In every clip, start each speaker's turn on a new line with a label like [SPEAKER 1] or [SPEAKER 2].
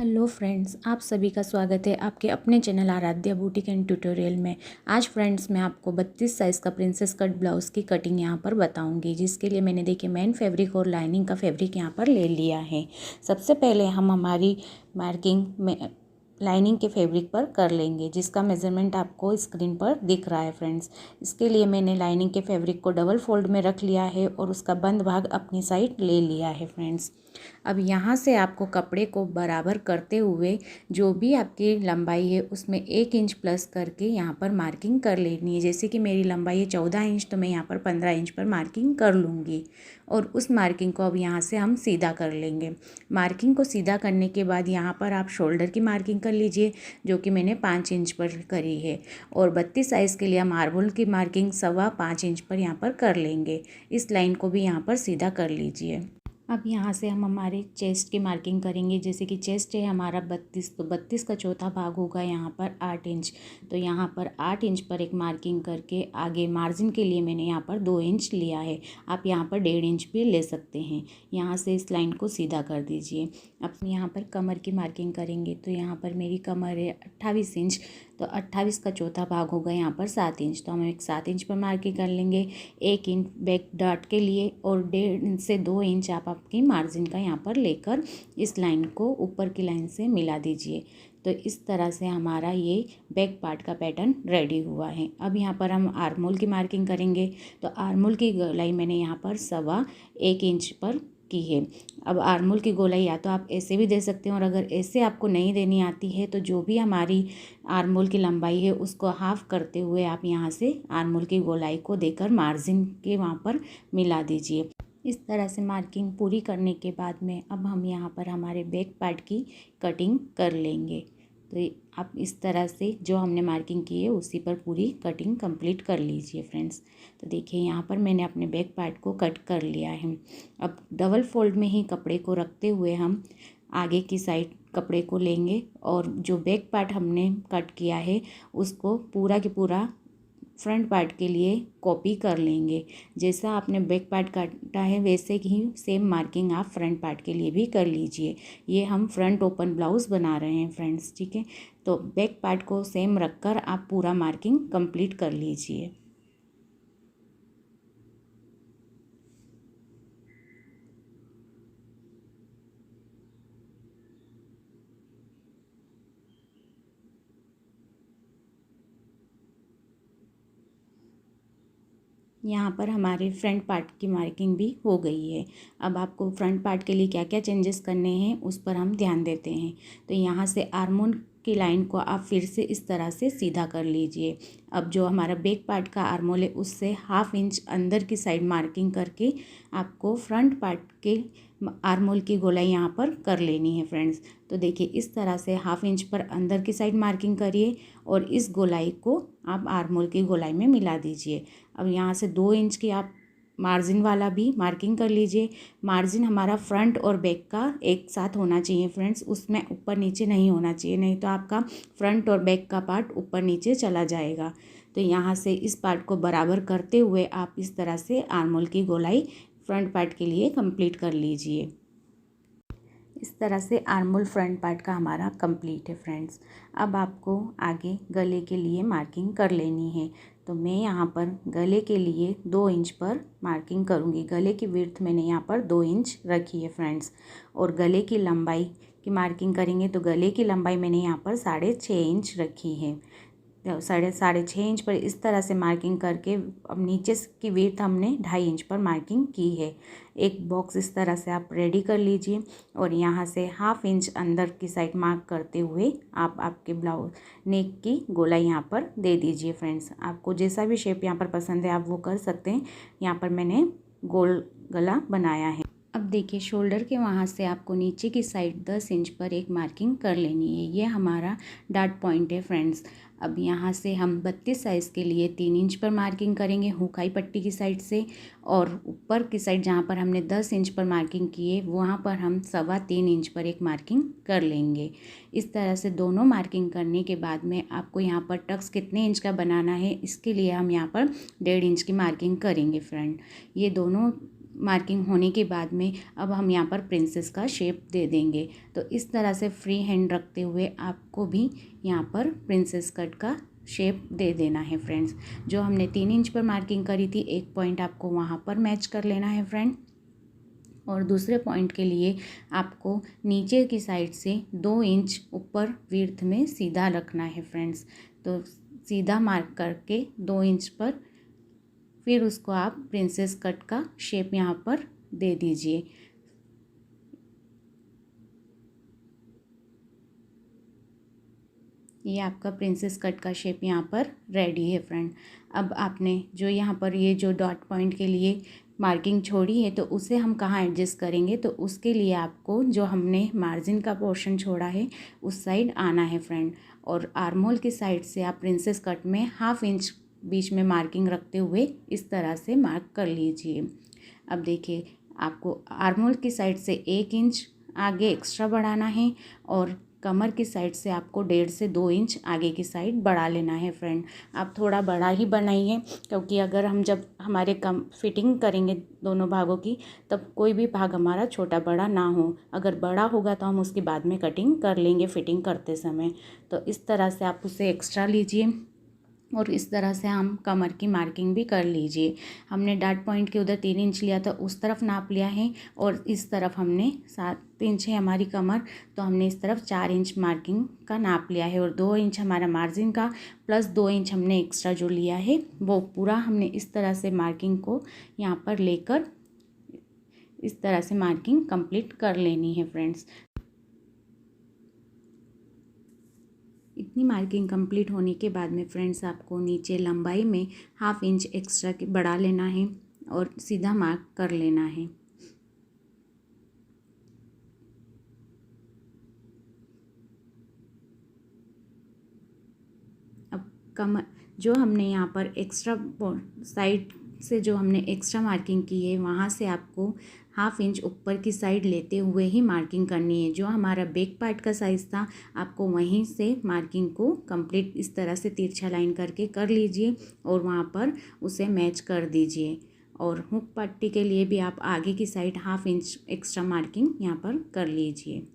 [SPEAKER 1] Hello friends, आप सभी का स्वागत है आपके अपने channel Aaradhya boutique and tutorial में। आज फ्रेंड्स मैं आपको 32 साइज़ का प्रिंसेस कट ब्लाउज़ की कटिंग यहाँ पर बताऊंगी, जिसके लिए मैंने देखिए मेन फैब्रिक और लाइनिंग का फैब्रिक यहाँ पर ले लिया है। सबसे पहले हम हमारी मार्किंग में लाइनिंग के फैब्रिक पर कर लेंगे, जिसका मेज़रमेंट आपको स्क्रीन पर दिख रहा है फ्रेंड्स। इसके लिए मैंने लाइनिंग के फैब्रिक को डबल फोल्ड में रख लिया है और उसका बंद भाग अपनी साइड ले लिया है फ्रेंड्स। अब यहाँ से आपको कपड़े को बराबर करते हुए जो भी आपकी लंबाई है उसमें 1 इंच प्लस करके यहाँ पर मार्किंग कर लेनी है। जैसे कि मेरी लंबाई है 14 इंच, तो मैं यहाँ पर 15 इंच पर मार्किंग कर लूँगी और उस मार्किंग को अब यहाँ से हम सीधा कर लेंगे। मार्किंग को सीधा करने के बाद यहाँ पर आप शोल्डर की मार्किंग कर लीजिए, जो कि मैंने 5 इंच पर करी है। और 32 साइज़ के लिए हम आर्महोल की मार्किंग 5.25 इंच पर यहाँ पर कर लेंगे। इस लाइन को भी यहाँ पर सीधा कर लीजिए। अब यहाँ से हम हमारे चेस्ट की मार्किंग करेंगे। जैसे कि चेस्ट है हमारा 32, तो 32 का चौथा भाग होगा यहाँ पर 8 इंच। तो यहाँ पर 8 इंच पर एक मार्किंग करके आगे मार्जिन के लिए मैंने यहाँ पर 2 इंच लिया है। आप यहाँ पर 1.5 इंच भी ले सकते हैं। यहाँ से इस लाइन को सीधा कर दीजिए। अब यहाँ पर कमर की मार्किंग करेंगे, तो यहाँ पर मेरी कमर है 28 इंच, तो 28 का चौथा भाग होगा यहाँ पर 7 इंच। तो हम एक 7 इंच पर मार्किंग कर लेंगे 1 इंच बैक डार्ट के लिए, और 1.5 से 2 इंच आप आपकी मार्जिन का यहाँ पर लेकर इस लाइन को ऊपर की लाइन से मिला दीजिए। तो इस तरह से हमारा ये बैक पार्ट का पैटर्न रेडी हुआ है। अब यहाँ पर हम आर्महोल की मार्किंग करेंगे। तो आर्महोल की गोलाई मैंने यहाँ पर 1.25 इंच पर की है। अब आर्महोल की गोलाई या तो आप ऐसे भी दे सकते हैं, और अगर ऐसे आपको नहीं देनी आती है तो जो भी हमारी आर्महोल की लंबाई है उसको हाफ करते हुए आप यहाँ से आर्महोल की गोलाई को देकर मार्जिन के वहाँ पर मिला दीजिए। इस तरह से मार्किंग पूरी करने के बाद में अब हम यहाँ पर हमारे बैक पार्ट की कटिंग कर लेंगे। तो आप इस तरह से जो हमने मार्किंग की है उसी पर पूरी कटिंग कंप्लीट कर लीजिए फ्रेंड्स। तो देखिए यहाँ पर मैंने अपने बैक पार्ट को कट कर लिया है। अब डबल फोल्ड में ही कपड़े को रखते हुए हम आगे की साइड कपड़े को लेंगे और जो बैक पार्ट हमने कट किया है उसको पूरा के पूरा फ्रंट पार्ट के लिए कॉपी कर लेंगे। जैसा आपने बैक पार्ट काटा है वैसे ही सेम मार्किंग आप फ्रंट पार्ट के लिए भी कर लीजिए। ये हम फ्रंट ओपन ब्लाउज़ बना रहे हैं फ्रेंड्स, ठीक है। तो बैक पार्ट को सेम रखकर आप पूरा मार्किंग कंप्लीट कर लीजिए। यहाँ पर हमारे फ्रंट पार्ट की मार्किंग भी हो गई है। अब आपको फ्रंट पार्ट के लिए क्या क्या चेंजेस करने हैं उस पर हम ध्यान देते हैं। तो यहाँ से आर्महोल की लाइन को आप फिर से इस तरह से सीधा कर लीजिए। अब जो हमारा बैक पार्ट का आर्महोल है उससे 1/2 इंच अंदर की साइड मार्किंग करके आपको फ्रंट पार्ट के आर्महोल की गोलाई यहाँ पर कर लेनी है फ्रेंड्स। तो देखिए इस तरह से 1/2 इंच पर अंदर की साइड मार्किंग करिए और इस गोलाई को आप आर्महोल की गोलाई में मिला दीजिए। अब यहाँ से 2 इंच की आप मार्जिन वाला भी मार्किंग कर लीजिए। मार्जिन हमारा फ्रंट और बैक का एक साथ होना चाहिए फ्रेंड्स, उसमें ऊपर नीचे नहीं होना चाहिए, नहीं तो आपका फ्रंट और बैक का पार्ट ऊपर नीचे चला जाएगा। तो यहाँ से इस पार्ट को बराबर करते हुए आप इस तरह से आर्महोल की गोलाई फ्रंट पार्ट के लिए कंप्लीट कर लीजिए। इस तरह से आर्महोल फ्रंट पार्ट का हमारा कंप्लीट है फ्रेंड्स। अब आपको आगे गले के लिए मार्किंग कर लेनी है। तो मैं यहाँ पर गले के लिए 2 इंच पर मार्किंग करूँगी। गले की विड्थ मैंने यहाँ पर 2 इंच रखी है फ्रेंड्स। और गले की लंबाई की मार्किंग करेंगे तो गले की लंबाई मैंने यहाँ पर 6.5 इंच रखी है। साढ़े 6.5 इंच पर इस तरह से मार्किंग करके अब नीचे की विड्थ हमने 2.5 इंच पर मार्किंग की है। एक बॉक्स इस तरह से आप रेडी कर लीजिए और यहाँ से 1/2 इंच अंदर की साइड मार्क करते हुए आप आपके ब्लाउज नेक की गोलाई यहाँ पर दे दीजिए फ्रेंड्स। आपको जैसा भी शेप यहाँ पर पसंद है आप वो कर सकते हैं। यहाँ पर मैंने गोल गला बनाया है। अब देखिए शोल्डर के वहाँ से आपको नीचे की साइड 10 इंच पर एक मार्किंग कर लेनी है। ये हमारा डार्ट पॉइंट है फ्रेंड्स। अब यहाँ से हम 32 साइज़ के लिए 3 इंच पर मार्किंग करेंगे हुकाई पट्टी की साइड से, और ऊपर की साइड जहाँ पर हमने 10 इंच पर मार्किंग की है वहाँ पर हम 3.25 इंच पर एक मार्किंग कर लेंगे। इस तरह से दोनों मार्किंग करने के बाद में आपको यहाँ पर टक्स कितने इंच का बनाना है इसके लिए हम यहाँ पर 1.5 इंच की मार्किंग करेंगे फ्रेंड। ये दोनों मार्किंग होने के बाद में अब हम यहाँ पर प्रिंसेस का शेप दे देंगे। तो इस तरह से फ्री हैंड रखते हुए आपको भी यहाँ पर प्रिंसेस कट का शेप दे देना है फ्रेंड्स। जो हमने 3 इंच पर मार्किंग करी थी, एक पॉइंट आपको वहाँ पर मैच कर लेना है फ्रेंड। और दूसरे पॉइंट के लिए आपको नीचे की साइड से 2 इंच ऊपर विड्थ में सीधा रखना है फ्रेंड्स। तो सीधा मार्क करके 2 इंच पर फिर उसको आप प्रिंसेस कट का शेप यहाँ पर दे दीजिए। ये आपका प्रिंसेस कट का शेप यहाँ पर रेडी है फ्रेंड। अब आपने जो यहाँ पर ये जो डॉट पॉइंट के लिए मार्किंग छोड़ी है तो उसे हम कहाँ एडजस्ट करेंगे, तो उसके लिए आपको जो हमने मार्जिन का पोर्शन छोड़ा है उस साइड आना है फ्रेंड। और आर्महोल की साइड से आप प्रिंसेस कट में 1/2 इंच बीच में मार्किंग रखते हुए इस तरह से मार्क कर लीजिए। अब देखिए, आपको आर्महोल की साइड से 1 इंच आगे एक्स्ट्रा बढ़ाना है और कमर की साइड से आपको 1.5 से 2 इंच आगे की साइड बढ़ा लेना है फ्रेंड। आप थोड़ा बड़ा ही बनाइए, क्योंकि अगर हम जब हमारे कम फिटिंग करेंगे दोनों भागों की, तब कोई भी भाग हमारा छोटा बड़ा ना हो। अगर बड़ा होगा तो हम उसकी बाद में कटिंग कर लेंगे फिटिंग करते समय। तो इस तरह से आप उसे एक्स्ट्रा लीजिए और इस तरह से हम कमर की मार्किंग भी कर लीजिए। हमने डॉट पॉइंट के उधर 3 इंच लिया था, उस तरफ नाप लिया है और इस तरफ हमने 7 इंच है हमारी कमर, तो हमने इस तरफ 4 इंच मार्किंग का नाप लिया है। और 2 इंच हमारा मार्जिन का प्लस 2 इंच हमने एक्स्ट्रा जो लिया है वो पूरा हमने इस तरह से मार्किंग को यहाँ पर लेकर इस तरह से मार्किंग कंप्लीट कर लेनी है फ्रेंड्स। इतनी मार्किंग कंप्लीट होने के बाद में फ्रेंड्स आपको नीचे लंबाई में 1/2 इंच एक्स्ट्रा बढ़ा लेना है और सीधा मार्क कर लेना है। अब कमर जो हमने यहाँ पर एक्स्ट्रा साइड से जो हमने एक्स्ट्रा मार्किंग की है वहाँ से आपको 1/2 इंच ऊपर की साइड लेते हुए ही मार्किंग करनी है। जो हमारा बैक पार्ट का साइज़ था आपको वहीं से मार्किंग को कंप्लीट इस तरह से तिरछा लाइन करके कर लीजिए और वहाँ पर उसे मैच कर दीजिए। और हुक पट्टी के लिए भी आप आगे की साइड 1/2 इंच एक्स्ट्रा मार्किंग यहाँ पर कर लीजिए।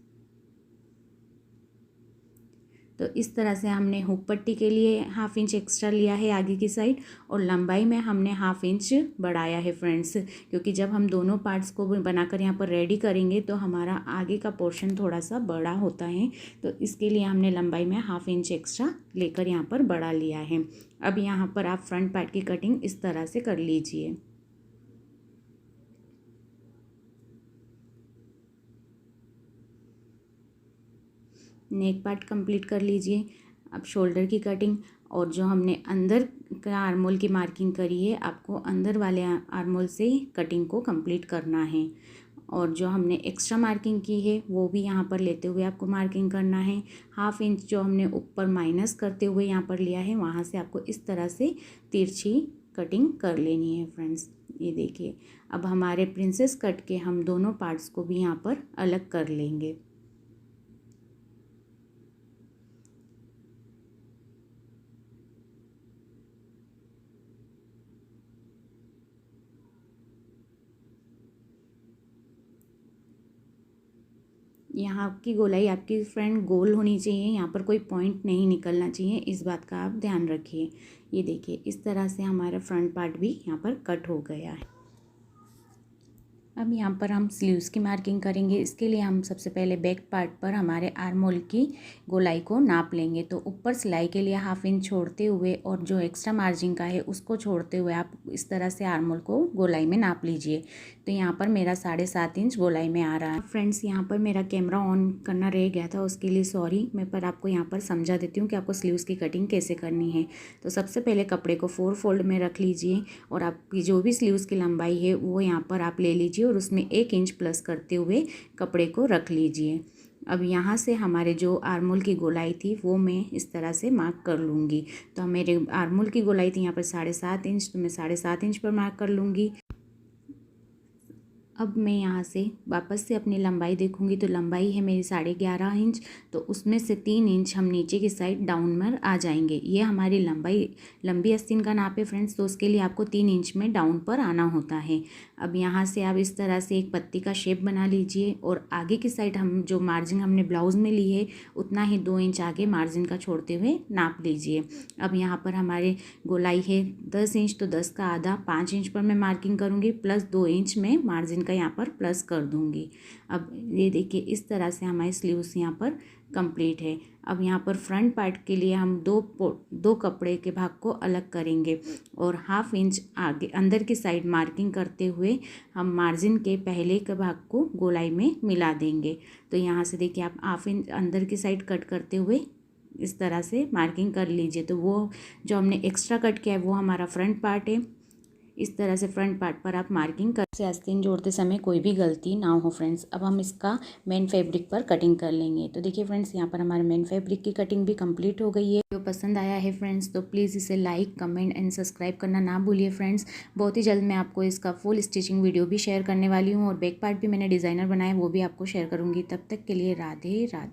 [SPEAKER 1] तो इस तरह से हमने हुक पट्टी के लिए 1/2 इंच एक्स्ट्रा लिया है आगे की साइड और लंबाई में हमने 1/2 इंच बढ़ाया है फ्रेंड्स, क्योंकि जब हम दोनों पार्ट्स को बनाकर यहाँ पर रेडी करेंगे तो हमारा आगे का पोर्शन थोड़ा सा बड़ा होता है, तो इसके लिए हमने लंबाई में 1/2 इंच एक्स्ट्रा लेकर यहाँ पर बढ़ा लिया है। अब यहाँ पर आप फ्रंट पार्ट की कटिंग इस तरह से कर लीजिए। नेक पार्ट कंप्लीट कर लीजिए। अब शोल्डर की कटिंग और जो हमने अंदर का आर्मोल की मार्किंग करी है आपको अंदर वाले आर्मोल से कटिंग को कंप्लीट करना है। और जो हमने एक्स्ट्रा मार्किंग की है वो भी यहाँ पर लेते हुए आपको मार्किंग करना है। 1/2 इंच जो हमने ऊपर माइनस करते हुए यहाँ पर लिया है वहाँ से आपको इस तरह से तिरछी कटिंग कर लेनी है फ्रेंड्स। ये देखिए, अब हमारे प्रिंसेस कट के हम दोनों पार्ट्स को भी यहाँ पर अलग कर लेंगे। यहाँ की गोलाई आपकी फ्रेंड गोल होनी चाहिए, यहाँ पर कोई पॉइंट नहीं निकलना चाहिए, इस बात का आप ध्यान रखिए। ये देखिए, इस तरह से हमारा फ्रंट पार्ट भी यहाँ पर कट हो गया है। अब यहाँ पर हम स्लीव्स की मार्किंग करेंगे। इसके लिए हम सबसे पहले बैक पार्ट पर हमारे आर्म होल की गोलाई को नाप लेंगे। तो ऊपर सिलाई के लिए 1/2 इंच छोड़ते हुए और जो एक्स्ट्रा मार्जिन का है उसको छोड़ते हुए आप इस तरह से आर्म होल को गोलाई में नाप लीजिए। तो यहाँ पर मेरा 7.5 इंच गोलाई में आ रहा है। फ्रेंड्स, यहाँ पर मेरा कैमरा ऑन करना रह गया था, उसके लिए सॉरी। मैं पर आपको यहाँ पर समझा देती हूँ कि आपको स्लीव्स की कटिंग कैसे करनी है। तो सबसे पहले कपड़े को 4 फोल्ड में रख लीजिए और आपकी जो भी स्लीव्स की लंबाई है वो यहाँ पर आप ले लीजिए और उसमें 1 इंच प्लस करते हुए कपड़े को रख लीजिए। अब यहाँ से हमारे जो आर्मोल की गोलाई थी वो मैं इस तरह से मार्क कर लूँगी। तो मेरे आर्मोल की गोलाई थी यहाँ पर 7.5 इंच, तो मैं 7.5 इंच पर मार्क कर लूँगी। अब मैं यहाँ से वापस से अपनी लंबाई देखूँगी तो लंबाई है मेरी 11.5 इंच, तो उसमें से 3 इंच हम नीचे की साइड डाउन में आ जाएंगे। ये हमारी लंबी आस्तीन का नाप है फ्रेंड्स, तो उसके लिए आपको 3 इंच में डाउन पर आना होता है। अब यहाँ से आप इस तरह से एक पत्ती का शेप बना लीजिए और आगे की साइड हम जो मार्जिन हमने ब्लाउज़ में ली है उतना ही 2 इंच आगे मार्जिन का छोड़ते हुए नाप लीजिए। अब यहाँ पर हमारे गोलाई है 10 इंच, तो 10 का आधा 5 इंच पर मैं मार्किंग करूँगी, प्लस 2 इंच में मार्जिन का यहाँ पर प्लस कर दूँगी। अब ये देखिए इस तरह से हमारी स्लीव्स यहाँ पर कंप्लीट है। अब यहाँ पर फ्रंट पार्ट के लिए हम दो कपड़े के भाग को अलग करेंगे और 1/2 इंच आगे अंदर की साइड मार्किंग करते हुए हम मार्जिन के पहले के भाग को गोलाई में मिला देंगे। तो यहाँ से देखिए आप 1/2 इंच अंदर की साइड कट करते हुए इस तरह से मार्किंग कर लीजिए। तो वो जो हमने एक्स्ट्रा कट किया है वो हमारा फ्रंट पार्ट है। इस तरह से फ्रंट पार्ट पर आप मार्किंग कर से आस्तीन जोड़ते समय कोई भी गलती ना हो फ्रेंड्स। अब हम इसका मेन फैब्रिक पर कटिंग कर लेंगे। तो देखिए फ्रेंड्स यहाँ पर हमारे मेन फैब्रिक की कटिंग भी कंप्लीट हो गई है। जो पसंद आया है फ्रेंड्स तो प्लीज़ इसे लाइक, कमेंट एंड सब्सक्राइब करना ना भूलिए फ्रेंड्स। बहुत ही जल्द मैं आपको इसका फुल स्टिचिंग वीडियो भी शेयर करने वाली हूँ और बैक पार्ट भी मैंने डिज़ाइनर बनाया वो भी आपको शेयर करूँगी। तब तक के लिए राधे राधे।